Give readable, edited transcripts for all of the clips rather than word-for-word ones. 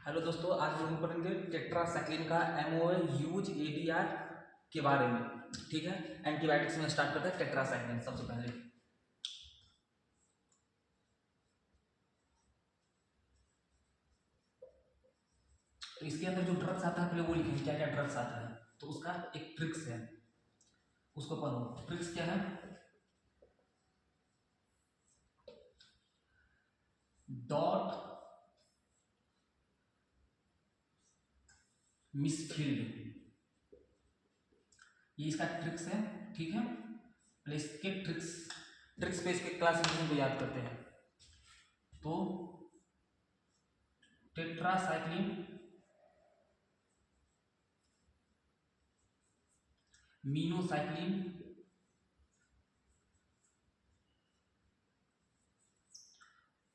Hello दोस्तों, आज हम लोग पढ़ेंगे टेट्रासाइक्लिन का एमओए यूज एडीआर के बारे में। ठीक है, एंटीबायोटिक्स में स्टार्ट करते हैं टेट्रासाइक्लिन। सबसे पहले तो इसके अंदर जो ड्रग्स आता है पहले वो लिखेंगे क्या क्या ड्रग्स आता है। तो उसका एक ट्रिक्स है, उसको पढ़ो। ट्रिक्स क्या है? डॉट मिसफील्ड, ये इसका ट्रिक्स है। ठीक है, पहले इसके ट्रिक्स ट्रिक्स पे इसके क्लासिफिकेशन को याद करते हैं। तो टेट्रासाइक्लिन मीनोसाइक्लिन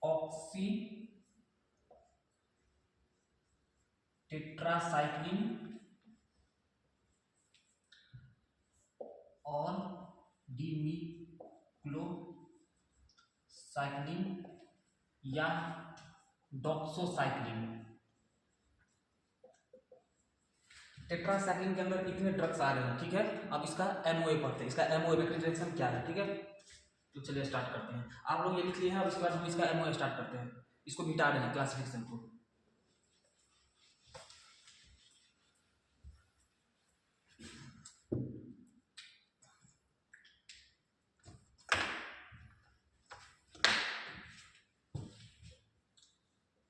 ऑक्सी टेट्रासाइक्लिन और डिमिक्लोसाइक्लिन या डॉक्सोसाइक्लिन। टेट्रासाइक्लिन के अंदर इतने ड्रग्स आ रहे हैं। ठीक है, अब इसका एमओए पढ़ते हैं। इसका एमओए बैक्टीरियल रिएक्शन क्या है। ठीक है, तो चलिए स्टार्ट करते हैं। आप लोग ये लिख लिए हैं, अब इसके बाद हम इसका एमओए स्टार्ट करते हैं। इसको मिटा दें क्लासिफिकेशन को।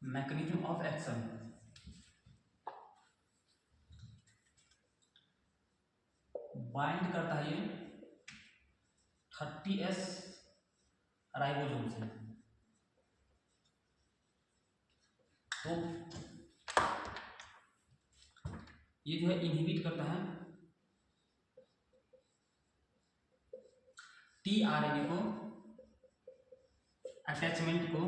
मैकेनिज्म ऑफ एक्शन, बाइंड करता है ये 30S राइबोसोम से। तो ये जो है इनहिबिट करता है टीआरएनए को, अटैचमेंट को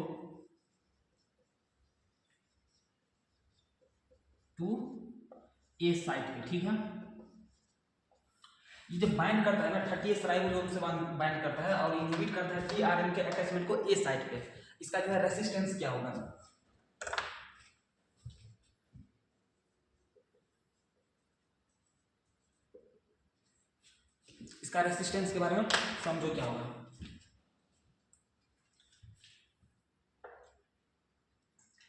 टू ए साइट पे। ठीक है, ये जब बाइंड करता है ना 30S राइबोसोम से बाइंड करता है और इनहिबिट करता है टीआरएनए के अटैचमेंट को ए साइट पे। इसका जो है रेसिस्टेंस क्या होगा, इसका रेसिस्टेंस के बारे में समझो क्या होगा।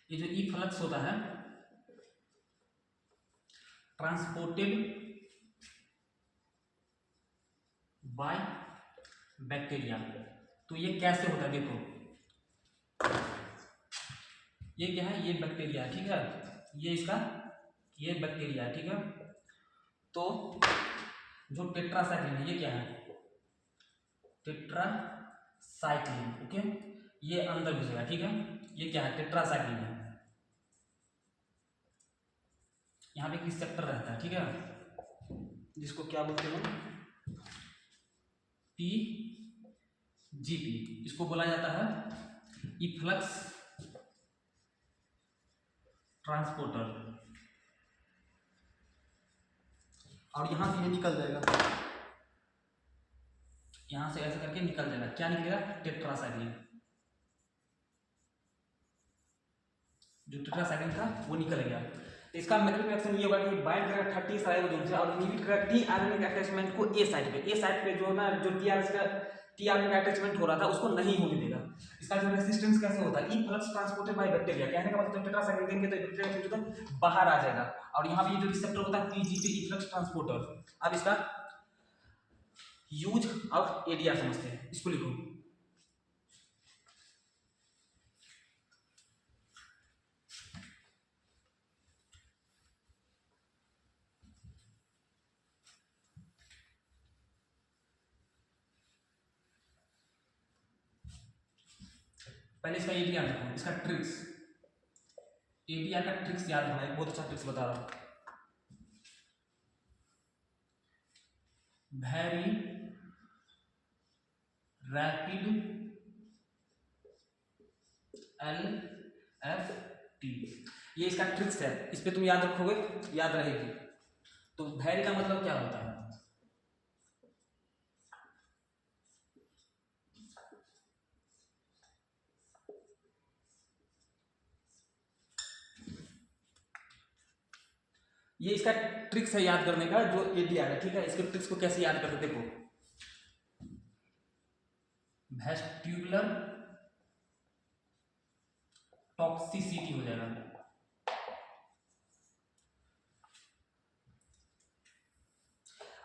ये जो ई फ्लक्स होता है ट्रांसपोर्टेड बाय बैक्टीरिया, तो ये कैसे होता है देखो। ये क्या है, ये बैक्टीरिया है। ठीक है, ये इसका ये बैक्टीरिया है। ठीक है, तो जो टेट्रासाइक्लिन है ये क्या है, टेट्रासाइक्लिन। ओके, ये अंदर घुसेगा। ठीक है, ये क्या है, टेट्रासाइक्लिन है। यहाँ पे एक रिसेप्टर रहता है। ठीक है, जिसको क्या बोलते हैं, पीजीपी। इसको बोला जाता है इफ्लक्स ट्रांसपोर्टर। और यहां से ये निकल जाएगा, यहां से ऐसे करके निकल जाएगा। क्या निकलेगा, टेट्रासाइक्लिन। जो टेट्रासाइक्लिन था वो निकल गया। इसका मैकेनिज्म एक्शन ये होगा कि बाइंड करेगा 30 राइबोसोम से और इनहिबिट करेगा टीआरएनए के अटैचमेंट को ए साइट पे। ए साइट पे जो ना जो टीआरएनए का अटैचमेंट हो रहा था उसको नहीं होने देगा। इसका जो रेसिस्टेंस कैसे होता है, ई फ्लक्स ट्रांसपोर्टेड बाय बैक्टीरिया। कहने का मतलब टेट्रासाइक्लिन देंगे तो बैक्टीरिया से जो है बाहर आ जाएगा। और यहाँ पे ये जो रिसेप्टर होता है पीजीपी, ई फ्लक्स ट्रांसपोर्टर। अब इसका यूज ऑफ एडीआर समझते हैं, इसको लिखो। पहले इसका एडीआर देखो, इसका ट्रिक्स। एडीआर का ट्रिक्स याद रखना है, बहुत अच्छा ट्रिक्स बता रहा हूं। वेरी रैपिड LFT, ये इसका ट्रिक्स है। इस पे तुम याद रखोगे, याद रहेगी। तो वेरी का मतलब क्या होता है, ये इसका ट्रिक्स है याद करने का, जो ADR है, ठीक है। इसके ट्रिक्स को कैसे याद करते देखो, वेस्टिबुलर टॉक्सिसिटी हो जाएगा,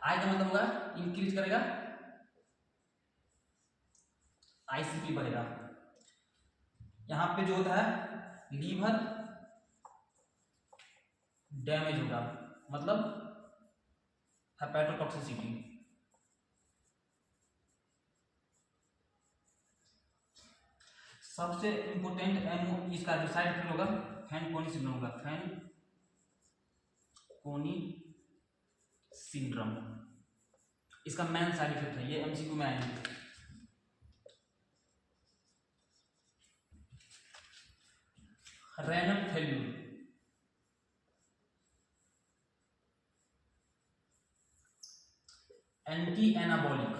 आई का मतलब होगा इंक्रीज करेगा, ICP बढ़ेगा। यहां पे जो होता है लीवर डैमेज होगा, मतलब हेपेटोटॉक्सिसिटी। सबसे इंपोर्टेंट एमओ इसका जो साइड इफेक्ट होगा फैनकोनी सिंड्रोम होगा, फैनकोनी सिंड्रोम इसका मेन साइड इफेक्ट है, ये MCQ में आएंगे। रेनल फेल्यूर, एंटी एनाबॉलिक,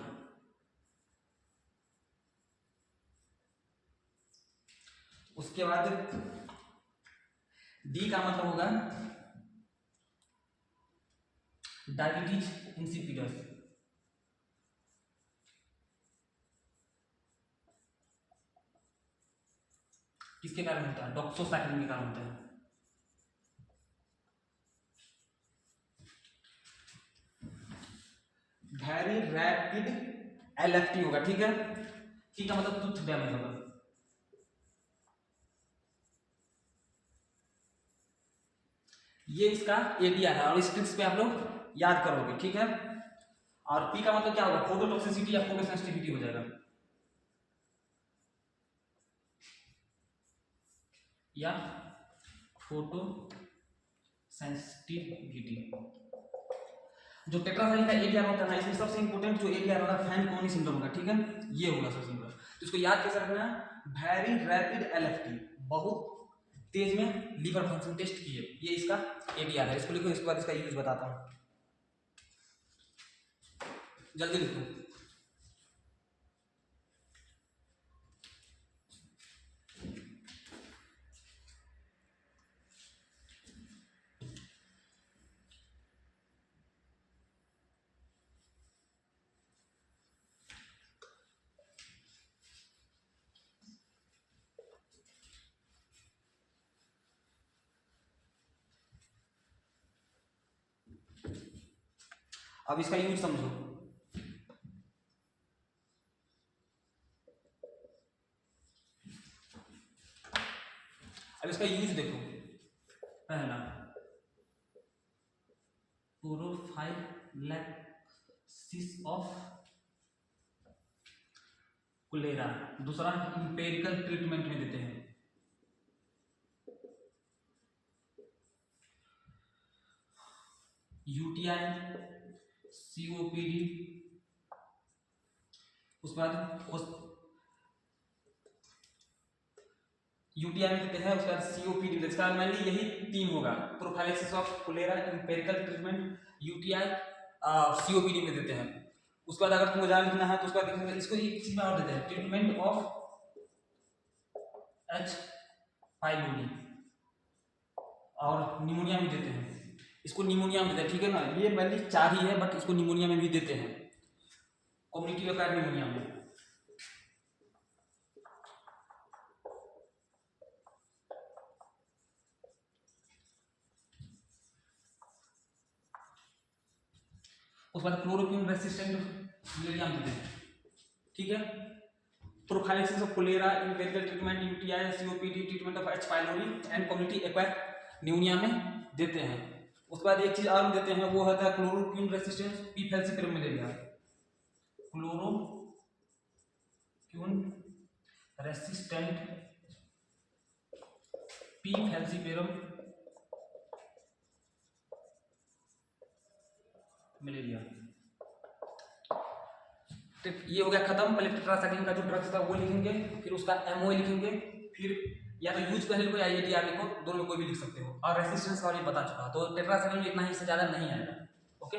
उसके बाद डी का मतलब होगा डायबिटीज इंसिपिडस, किसके कारण होता है, डॉक्सोसाइक्लिन के कारण होता है। वेरी रैपिड LFT होगा, ठीक है। टी का मतलब टूथ डैमेज होगा, ये इसका ADR है और इस ट्रिक्स पे आप लोग याद करोगे, ठीक है। और पी का मतलब क्या होगा, फोटोटॉक्सिसिटी या फोटोसेंसिटिविटी हो जाएगा, या फोटो सेंसिटिविटी। जो टेट्रासाइक्लिन का ADR होता है ना, इसमें सबसे इंपोर्टेंट जो ADR होगा फैनकोनी सिंड्रोम का, ठीक है। ये होगा सबसे इंपोर्टेंट, तो इसको याद कैसे रखना है, वेरी रैपिड LFT, बहुत तेज में लीवर फंक्शन टेस्ट किए, ये इसका ADR है। इसको लिखो, इसके बाद इसका यूज बताता हूँ, जल्दी लिखो। अब इसका यूज समझो, अब इसका यूज देखो। पहला, प्रोफाइलैक्सिस ऑफ कोलेरा, दूसरा इंपेरिकल ट्रीटमेंट में देते हैं। UTI, COPD, उसके बाद UTI में देते हैं, उसके बाद COPD। इसका मेनली यही तीन होगा, prophylaxis of cholera, empirical treatment, UTI, COPD में देते हैं। उसके बाद अगर तुमको ज्यादा लिखना है तो उसके बाद इसको एक चीज में और देते हैं, ट्रीटमेंट ऑफ H. pylori, और निमोनिया में देते हैं, इसको निमोनिया में देते हैं, ठीक है ना। ये मेनली चार ही है, बट इसको निमोनिया में भी देते हैं, कम्युनिटी एक्वायर्ड निमोनिया में। उसके बाद क्लोरोक्विन रेसिस्टेंट मलेरिया में देते हैं, ठीक है। Prophylaxis of cholera, empirical treatment, UTI, COPD, treatment of H. pylori and community acquired pneumonia में देते हैं। उसके बाद एक चीज और देते हैं, वो होता है chloroquine resistant P falciparum malaria, chloroquine resistant P falciparum malaria. ये हो गया खत्म। पहले टेट्रासाइक्लिन का जो ड्रग्स था वो लिखेंगे, फिर उसका MOA लिखेंगे, फिर या तो यूज पहले लिखो या ADR लिखो, दोनों में कोई भी लिख सकते हो। और रेसिस्टेंस का और ये बता चुका, तो टेट्रासाइक्लिन में इतना ही से ज्यादा नहीं आएगा, ओके।